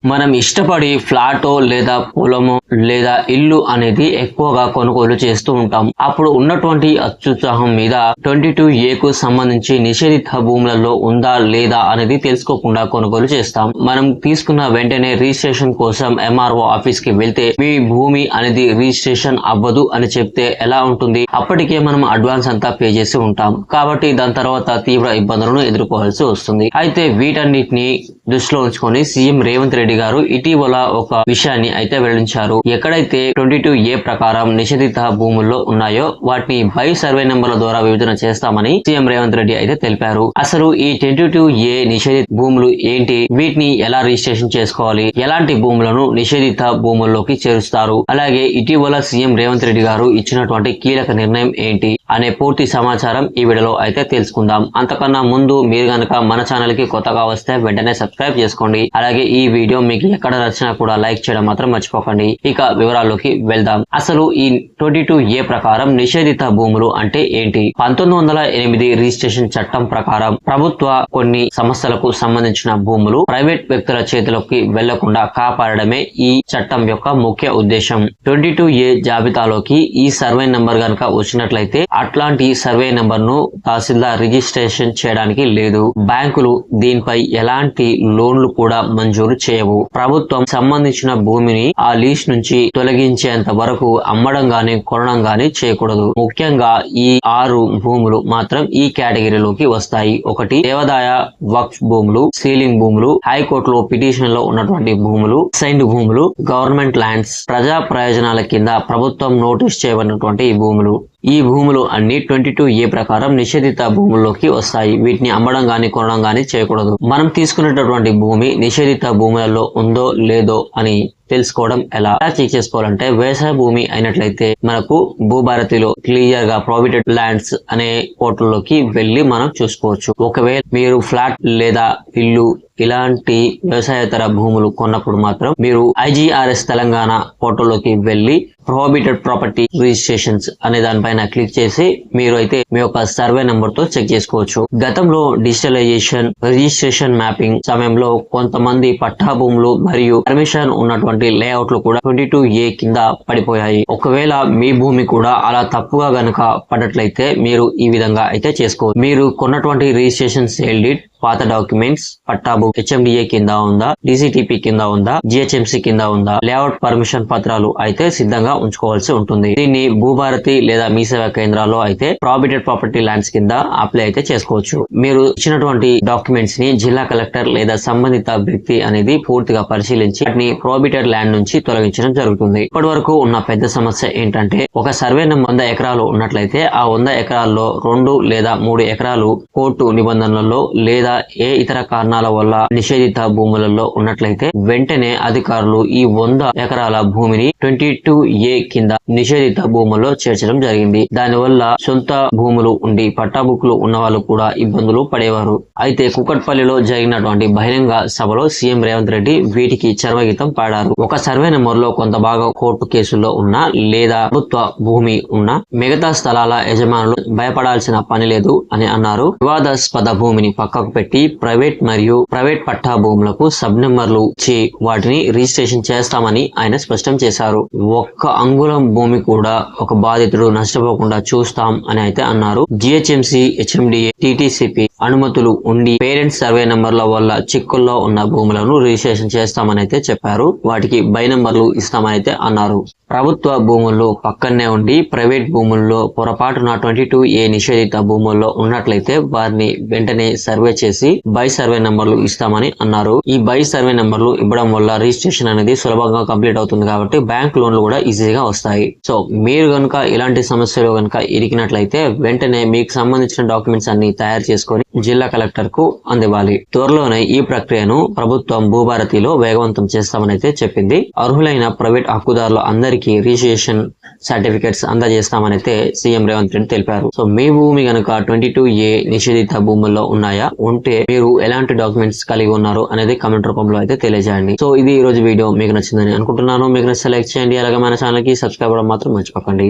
మనం ఇష్టపడి ఫ్లాటో లేదా పొలమో లేదా ఇల్లు అనేది ఎక్కువగా కొనుగోలు చేస్తూ ఉంటాం. అప్పుడు ఉన్నటువంటి అత్యుత్సాహం మీద 22A కు సంబంధించి నిషేధిత భూములలో ఉందా లేదా అనేది తెలుసుకోకుండా కొనుగోలు చేస్తాం. మనం తీసుకున్న వెంటనే రిజిస్ట్రేషన్ కోసం MRO ఆఫీస్ కి వెళ్తే మీ భూమి అనేది రిజిస్ట్రేషన్ అవ్వదు అని చెప్తే ఎలా ఉంటుంది? అప్పటికే మనం అడ్వాన్స్ అంతా పే చేసి ఉంటాం కాబట్టి దాని తర్వాత తీవ్ర ఇబ్బందులను ఎదుర్కోవాల్సి వస్తుంది. అయితే వీటన్నిటిని దృష్టిలో ఉంచుకొని సీఎం రేవంత్ రెడ్డి గారు ఇటీవల ఒక విషయాన్ని అయితే వెల్లడించారు. ఎక్కడైతే 22A ప్రకారం నిషేధిత భూముల్లో ఉన్నాయో వాటిని బై సర్వే నెంబర్ల ద్వారా విభజన చేస్తామని సీఎం రేవంత్ రెడ్డి అయితే తెలిపారు. అసలు ఈ 22A నిషేధిత భూములు ఏంటి, వీటిని ఎలా రిజిస్ట్రేషన్ చేసుకోవాలి, ఎలాంటి భూములను నిషేధిత భూముల్లోకి చేరుస్తారు, అలాగే ఇటీవల సీఎం రేవంత్ రెడ్డి గారు ఇచ్చినటువంటి కీలక నిర్ణయం ఏంటి అనే పూర్తి సమాచారం ఈ వీడియోలో అయితే తెలుసుకుందాం. అంతకన్నా ముందు మీరు గనక మన ఛానల్ కి కొత్తగా వస్తే వెంటనే సబ్స్క్రైబ్ చేసుకోండి. అలాగే ఈ వీడియో మీకు ఎక్కడ నచ్చినా కూడా లైక్ చేయడం మాత్రం మర్చిపోకండి. ఇక వివరాల్లోకి వెళ్దాం. అసలు ఈ 22A ప్రకారం నిషేధిత భూములు అంటే ఏంటి? 1908 రిజిస్ట్రేషన్ చట్టం ప్రకారం ప్రభుత్వ కొన్ని సమస్యలకు సంబంధించిన భూములు ప్రైవేట్ వ్యక్తుల చేతిలోకి వెళ్లకుండా కాపాడడమే ఈ చట్టం యొక్క ముఖ్య ఉద్దేశం. 22A జాబితాలోకి ఈ సర్వే నంబర్ గనక వచ్చినట్లయితే అట్లాంటి సర్వే నెంబర్ ను తహసీల్దార్ రిజిస్ట్రేషన్ చేయడానికి లేదు. బ్యాంకులు దీనిపై ఎలాంటి లోన్లు కూడా మంజూరు చేయవు. ప్రభుత్వం సంబంధించిన భూమిని ఆ లీజ్ నుంచి తొలగించేంత వరకు అమ్మడం గాని కొనడం గాని చేయకూడదు. ముఖ్యంగా ఈ 6 భూములు మాత్రం ఈ కేటగిరీలోకి వస్తాయి. ఒకటి దేవాదాయ వక్ఫ్ భూములు, సీలింగ్ భూములు, హైకోర్టులో పిటిషన్ లో ఉన్నటువంటి భూములు, సైన్డ్ భూములు, గవర్నమెంట్ ల్యాండ్స్, ప్రజా ప్రయోజనాల కింద ప్రభుత్వం నోటీస్ చేయబడినటువంటి ఈ భూములు. ఈ భూములు అన్ని 22A ప్రకారం నిషేధిత భూముల్లోకి వస్తాయి. వీటిని అమ్మడం గాని కొనడం గాని చేయకూడదు. మనం తీసుకునేటటువంటి భూమి నిషేధిత భూములలో ఉందో లేదో అని తెలుసుకోవడం ఎలా చెక్ చేసుకోవాలంటే, వ్యవసాయ భూమి అయినట్లయితే మనకు భూభారతిలో క్లియర్ గా ప్రొహిబిటెడ్ ల్యాండ్స్ అనే పోర్టల్లోకి వెళ్లి మనం చూసుకోవచ్చు. ఒకవేళ మీరు ఫ్లాట్ లేదా ఇల్లు ఇలాంటి వ్యవసాయేతర భూములు కొన్నప్పుడు మాత్రం మీరు IGRS తెలంగాణ పోర్టల్లోకి వెళ్లి ప్రొహిబిటెడ్ ప్రాపర్టీ రిజిస్ట్రేషన్స్ అనే దానిపైన క్లిక్ చేసి మీరు అయితే మీ యొక్క సర్వే నెంబర్ తో చెక్ చేసుకోవచ్చు. గతంలో డిజిటలైజేషన్, రిజిస్ట్రేషన్ మ్యాపింగ్ సమయంలో కొంతమంది పట్టా భూములు మరియు పర్మిషన్ ఉన్నటువంటి లేఅవుట్లు కూడా 22A కింద పడిపోయాయి. ఒకవేళ మీ భూమి కూడా అలా తప్పుగా గనక పడ్డట్లయితే మీరు ఈ విధంగా అయితే చేసుకోవచ్చు. మీరు కొన్నటువంటి రిజిస్ట్రేషన్ సేల్ డీడ్, పాత డాక్యుమెంట్స్, పట్టాబు HMDA కింద ఉందా, DCTP కింద ఉందా, GHMC కింద ఉందా, లేఅవుట్ పర్మిషన్ పత్రాలు అయితే సిద్ధంగా ఉంచుకోవాల్సి ఉంటుంది. దీన్ని భూభారతి లేదా మీ సేవా కేంద్రాల్లో అయితే ప్రొహిబిటెడ్ ప్రాపర్టీ ల్యాండ్స్ కింద అప్లై అయితే చేసుకోవచ్చు. మీరు ఇచ్చినటువంటి డాక్యుమెంట్స్ ని జిల్లా కలెక్టర్ లేదా సంబంధిత వ్యక్తి అనేది పూర్తిగా పరిశీలించి వాటిని ప్రొహిబిటెడ్ ల్యాండ్ నుంచి తొలగించడం జరుగుతుంది. ఇప్పటి వరకు ఉన్న పెద్ద సమస్య ఏంటంటే, ఒక సర్వే 100 ఎకరాలు ఉన్నట్లయితే ఆ 100 ఎకరాల్లో 2 లేదా 3 ఎకరాలు కోర్టు నిబంధనలలో లేదా ఏ ఇతర కారణాల వల్ల నిషేధిత భూములలో ఉన్నట్లయితే వెంటనే అధికారులు ఈ 100 ఎకరాల భూమిని 22A కింద నిషేధిత భూముల్లో చేర్చడం జరిగింది. దానివల్ల సొంత భూములు ఉండి పట్టా బుక్లు ఉన్న వాళ్ళు కూడా ఇబ్బందులు పడేవారు. అయితే కుకట్పల్లిలో జరిగినటువంటి బహిరంగ సభలో సీఎం రేవంత్ రెడ్డి వీటికి చర్మగీతం పాడారు. ఒక సర్వే నెంబర్ లో కొంత భాగం కోర్టు కేసుల్లో ఉన్నా లేదా ప్రభుత్వ భూమి ఉన్నా మిగతా స్థలాల యజమానులు భయపడాల్సిన పని లేదు అని అన్నారు. వివాదాస్పద భూమిని పక్కకు పెట్టి ప్రైవేట్ మరియు ప్రైవేట్ పట్టా భూములకు సబ్ నెంబర్లు ఇచ్చి వాటిని రిజిస్ట్రేషన్ చేస్తామని ఆయన స్పష్టం చేశారు. ఒక్క అంగుళం భూమి కూడా ఒక బాధితుడు నష్టపోకుండా చూస్తాం అని అయితే అన్నారు. GHMC, HMDA, TTCP అనుమతులు ఉండి పేరెంట్స్ సర్వే నెంబర్ల వల్ల చిక్కుల్లో ఉన్న భూములను రిజిస్ట్రేషన్ చేస్తామని అయితే చెప్పారు. వాటికి బై నెంబర్లు ఇస్తామని అయితే అన్నారు. ప్రభుత్వ భూముల్లో పక్కనే ఉండి ప్రైవేట్ భూముల్లో పొరపాటున 22A నిషేధిత భూముల్లో ఉన్నట్లయితే వారిని వెంటనే సర్వే చేసి బై సర్వే నెంబర్లు ఇస్తామని అన్నారు. ఈ బై సర్వే నెంబర్లు ఇవ్వడం వల్ల రిజిస్ట్రేషన్ అనేది సులభంగా కంప్లీట్ అవుతుంది కాబట్టి బ్యాంక్ లోన్లు కూడా ఈజీగా వస్తాయి. సో మీరు గనుక ఇలాంటి సమస్యలు గనుక ఇరికినట్లయితే వెంటనే మీకు సంబంధించిన డాక్యుమెంట్స్ అన్ని తయారు చేసుకొని జిల్లా కలెక్టర్ కు అందివ్వాలి. త్వరలోనే ఈ ప్రక్రియను ప్రభుత్వం భూభారతిలో వేగవంతం చేస్తామని అయితే చెప్పింది. అర్హులైన ప్రైవేట్ హక్కుదారులు అందరికీ రిజిస్ట్రేషన్ సర్టిఫికెట్స్ అందజేస్తామని అయితే సీఎం రేవంత్ రెడ్డి తెలిపారు. సో మీ భూమి గనుక 22A నిషేధిత భూముల్లో ఉన్నాయా, ఉంటే మీరు ఎలాంటి డాక్యుమెంట్స్ కలిగి ఉన్నారు అనేది కామెంట్ రూపంలో అయితే తెలియజేయండి. సో ఇది ఈ రోజు వీడియో మీకు నచ్చిందని అనుకుంటున్నాను. మీకు నచ్చితే లైక్ చేయండి. అలాగే మన ఛానల్ కి సబ్స్క్రైబ్ అవ్వడం మాత్రం మర్చిపోకండి.